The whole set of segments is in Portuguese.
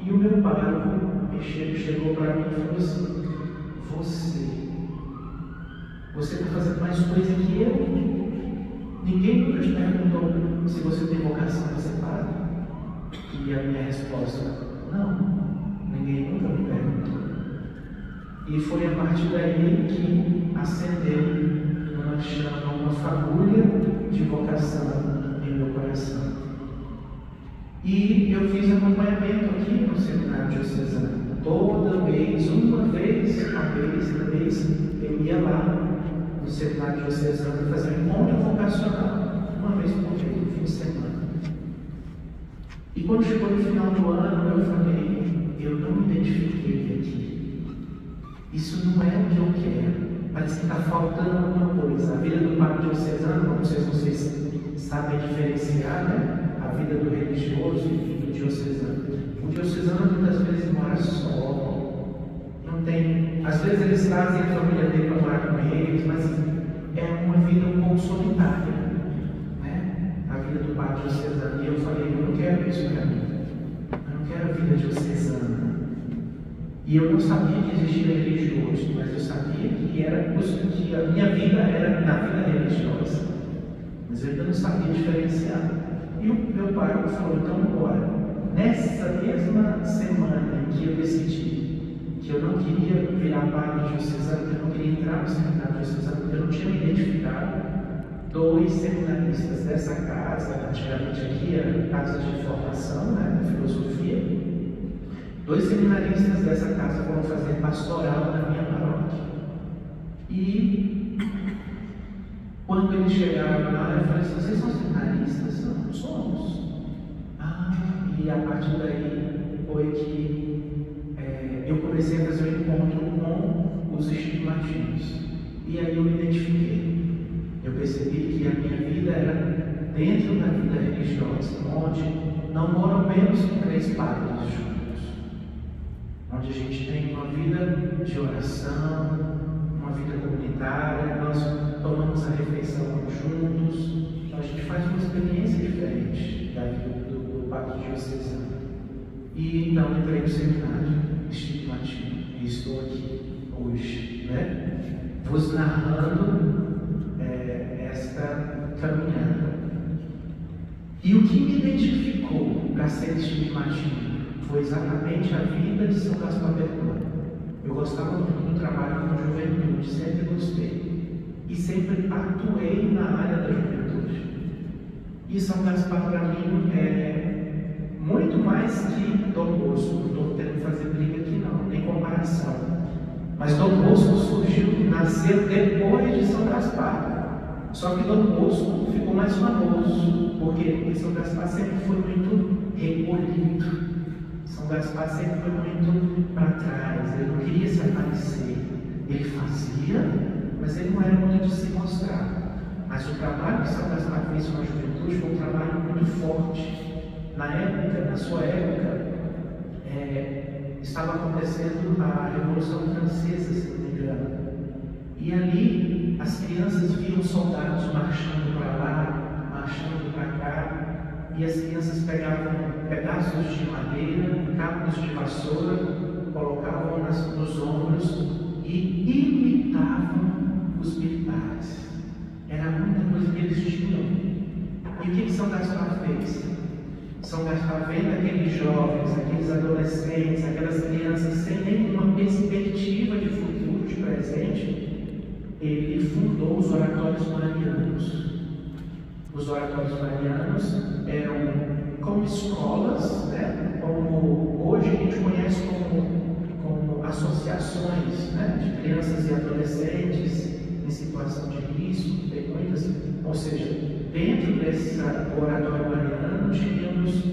E o meu pároco chegou para mim e falou assim: você está fazendo mais coisa que eu. Ninguém nunca te perguntou se você tem vocação para ser padre. E a minha resposta: não, ninguém nunca me perguntou. E foi a partir daí que acendeu uma fagulha de vocação em meu coração. E eu fiz acompanhamento aqui no seminário diocesano. Toda mês, uma vez por mês, eu ia lá no seminário diocesano fazer um encontro vocacional, uma vez por mês, no fim de semana. E quando chegou no final do ano, eu falei: eu não me identifiquei aqui. Isso não é o que eu quero. Parece que está faltando alguma coisa. A vida do padre diocesano, como vocês sabem diferenciar, né? A vida do religioso e do diocesano. O diocesano muitas vezes mora só. Não tem. Às vezes eles trazem a família dele para morar com eles, mas é uma vida um pouco solitária, né? A vida do padre diocesano. E eu falei: eu não quero isso para mim. Eu não quero a vida diocesana. E eu não sabia que existia religioso, mas eu sabia que a minha vida era na vida religiosa. Mas eu ainda não sabia diferenciar. E o meu pai falou: então agora, nessa mesma semana em que eu decidi que eu não queria virar padre diocesano, que eu não queria entrar no seminário diocesano, porque eu não tinha me identificado, 2 seminaristas dessa casa, antigamente aqui era casa de formação, né, de filosofia, 2 seminaristas dessa casa foram fazer pastoral na minha paróquia. E quando eles chegaram lá, eu falei assim: vocês são seminaristas? Não, somos. E a partir daí foi que eu comecei a fazer um encontro com os estigmatinos. E aí eu me identifiquei. Eu percebi que a minha vida era dentro da vida religiosa, onde não moram menos que 3 padres juntos, onde a gente tem uma vida de oração, uma vida comunitária, nós tomamos a refeição juntos, então a gente faz uma experiência diferente da vida do padre diocesano. E então entrei no seminário estigmatino e estou aqui hoje, né? Vos narrando esta caminhada. E o que me identificou para ser estigmatino foi exatamente a vida de São Gaspar Bertone. Eu gostava muito do trabalho com juventude, sempre gostei. E sempre atuei na área da juventude. E São Gaspar, para mim, é muito mais que Dom Bosco. Não estou tentando fazer briga aqui, não, nem comparação. Mas Dom Bosco nasceu depois de São Gaspar. Só que Dom Bosco ficou mais famoso, porque São Gaspar sempre foi muito recolhido. São Gaspar sempre foi muito para trás, ele não queria se aparecer. Ele fazia, mas ele não era muito de se mostrar. Mas o trabalho que São Gaspar fez com a juventude foi um trabalho muito forte. Na sua época, estava acontecendo a Revolução Francesa, se não me engano. E ali as crianças viam soldados marchando para lá, marchando para cá, e as crianças pegavam pedaços de madeira, cabos de vassoura, colocavam nos ombros e imitavam os militares. Era muita coisa que eles tinham. E o que São Gaspar fez? São Gaspar vendo aqueles jovens, aqueles adolescentes, aquelas crianças sem nenhuma perspectiva de futuro, de presente, ele fundou os oratórios marianos. Os oratórios marianos eram como escolas, né? Como hoje a gente conhece como associações, né? De crianças e adolescentes em situação de risco, tem muitas, ou seja, dentro desse oratório mariano tínhamos,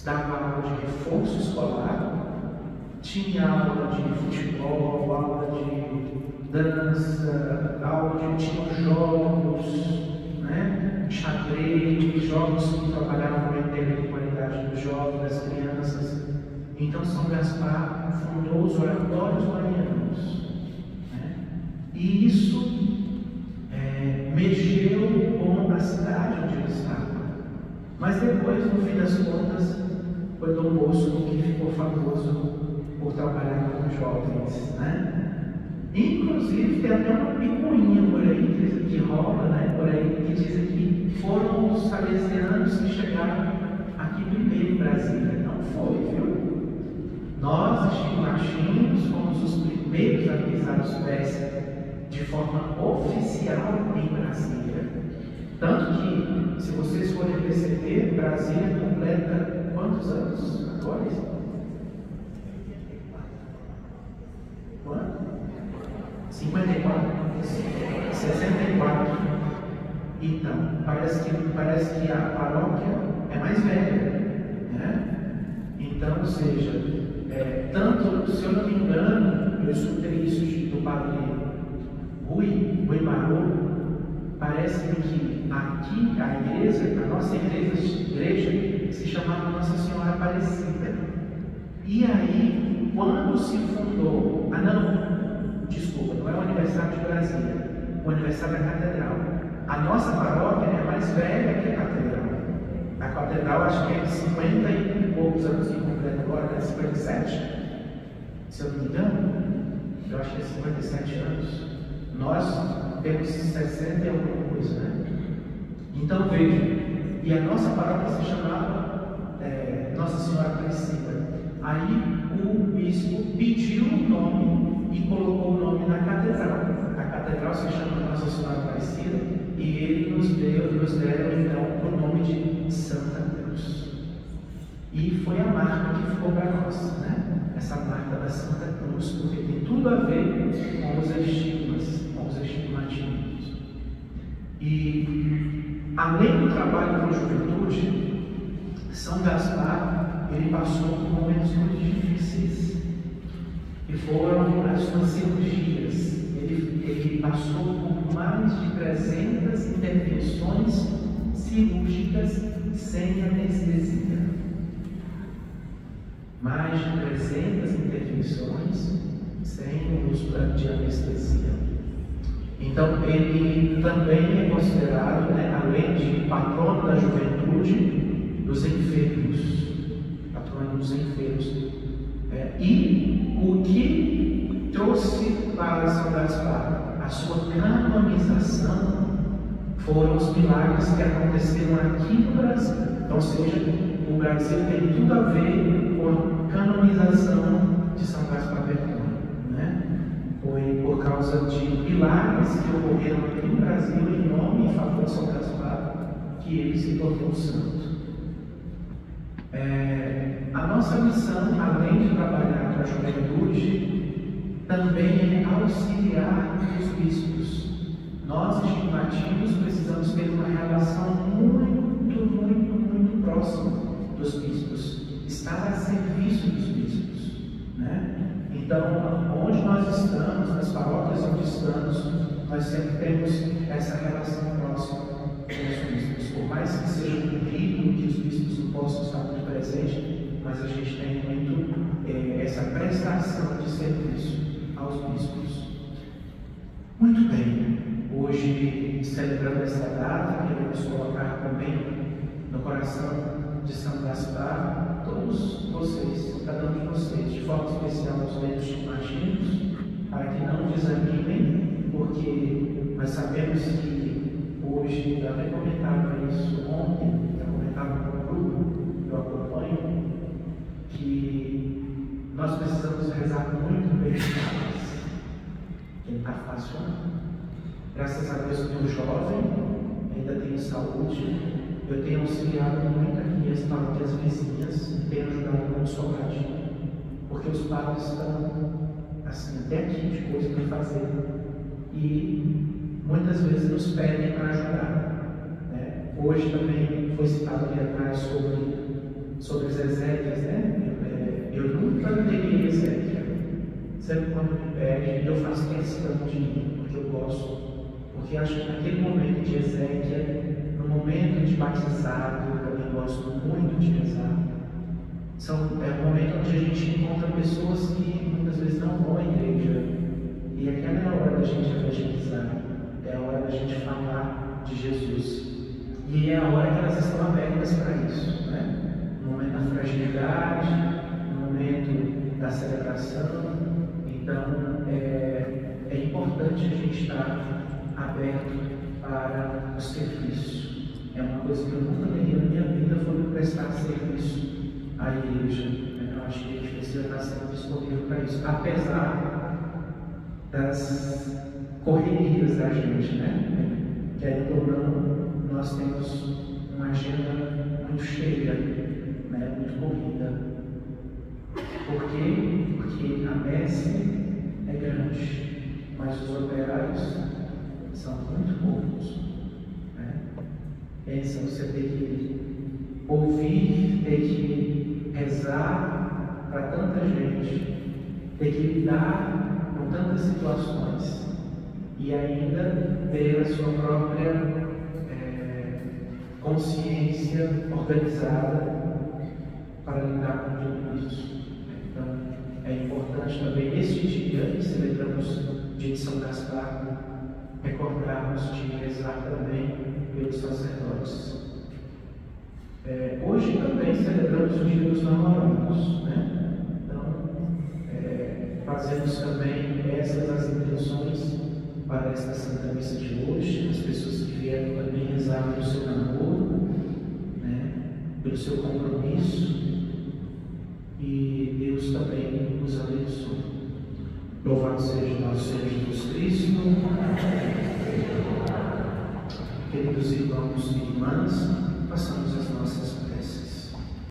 dava aula de reforço escolar, tinha aula de futebol, aula de dança, tinha jogos, né? Xadrez, jogos que trabalhavam a intelectualidade dos jovens, das crianças. Então São Gaspar fundou os oratórios marianos, né? E isso mexeu com a cidade onde ele estava. Mas depois, no fim das contas, jovens, né? Inclusive tem até uma picuinha por aí que rola, né? Por aí que dizem que foram os salesianos que chegaram aqui primeiro em Brasília. Não foi, viu? Nós, estigmatinhos, fomos os primeiros a pisar os pés de forma oficial em Brasília. Tanto que, se vocês forem perceber, Brasília completa quantos anos agora? Quanto? 54? 64. Então, parece que a paróquia é mais velha, né? Então, ou seja, tanto, se eu não me engano, eu escutei isso do padre Rui Maru, parece que aqui a igreja, a nossa igreja se chamava Nossa Senhora Aparecida. E aí, quando se fundou, não é o aniversário de Brasília, o aniversário da Catedral. A nossa paróquia é mais velha que a Catedral. A Catedral acho que é de 50 e poucos anos que completa agora, é 57, se eu não me engano, eu acho que é 57 anos. Nós temos 60 e alguma coisa, né? Então vejam, e a nossa paróquia se chamava Nossa Senhora Aparecida. Aí o bispo pediu o nome e colocou o nome na catedral. A catedral se chama Nossa Senhora Aparecida e ele nos deram então o nome de Santa Cruz. E foi a marca que ficou para nós, né? Essa marca da Santa Cruz, porque tem tudo a ver com os estigmas, com os estigmatismos. E além do trabalho com a juventude, São Gaspar ele passou por momentos muito difíceis, que foram as suas cirurgias. Ele passou por mais de 300 intervenções cirúrgicas sem anestesia. Mais de 300 intervenções sem uso de anestesia. Então, ele também é considerado, além de patrono da juventude, dos enfermos. Patrono dos enfermos. E o que trouxe para São Gaspar a sua canonização foram os milagres que aconteceram aqui no Brasil. Então, ou seja, o Brasil tem tudo a ver com a canonização de São Gaspar Bertone, né? Foi por causa de milagres que ocorreram aqui no Brasil em nome e favor de São Gaspar que ele se tornou santo. A nossa missão, além de trabalhar com a juventude, também é auxiliar os bispos. Nós, estigmativos, precisamos ter uma relação muito próxima dos bispos, estar a serviço dos bispos, né? Então, onde nós estamos, nas paróquias onde estamos, nós sempre temos essa relação próxima com os bispos. Por mais que seja cumprido, que os bispos não possam estar muito presentes, mas a gente tem muito essa prestação de serviço aos bispos. Muito bem, hoje, celebrando essa data, queremos colocar também no coração de São Gaspar todos vocês, cada um de vocês, de forma especial os membros estigmativos, para que não desanimem, porque nós sabemos que hoje, eu até comentava isso ontem, eu comentava com o grupo, eu acompanho, que nós precisamos rezar muito bem, que não está fácil, não. Graças a Deus eu tenho jovem, ainda tenho saúde, eu tenho auxiliado muito aqui as paróquias vizinhas e tenho ajudado muito Sobradinho, porque os padres estão assim, até aqui de coisa para fazer e muitas vezes nos pedem para ajudar, né? Hoje também foi citado ali atrás sobre as Ezequias, né? Eu nunca neguei Ezequiel. Sempre quando me pede, eu faço questão de mim, porque eu gosto. Porque acho que naquele momento de Ezequiel, no momento de batizado, eu também gosto muito de rezar. É um momento onde a gente encontra pessoas que muitas vezes não vão à igreja. E aquela é a hora da gente evangelizar, é a hora da gente falar de Jesus. E é a hora que elas estão abertas para isso, né? No momento da fragilidade, no momento da celebração. Então, é importante a gente estar aberto para o serviço. É uma coisa que eu nunca neguei na minha vida, foi prestar serviço à igreja. Eu acho que a gente precisa estar sempre disponível para isso, apesar das correrias da gente, né? Querendo ou não, nós temos uma agenda muito cheia, né? Muito corrida. Por quê? Porque a messe é grande, mas os operários são muito poucos. Né? Pensa, você tem que ouvir, ter que rezar para tanta gente, ter que lidar com tantas situações e ainda ter a sua própria consciência organizada para lidar com tudo isso. Então, é importante também neste dia que celebramos dia de São Gaspar, recordarmos de rezar também pelos sacerdotes. Hoje também celebramos o dia dos namorados, né? Então, fazemos também essas as intenções para esta Santa Missa de hoje, as pessoas que vieram também rezar pelo seu namoro, né? Pelo seu compromisso, e Deus também nos abençoe. Louvado seja nosso Senhor Jesus Cristo. Queridos irmãos e irmãs,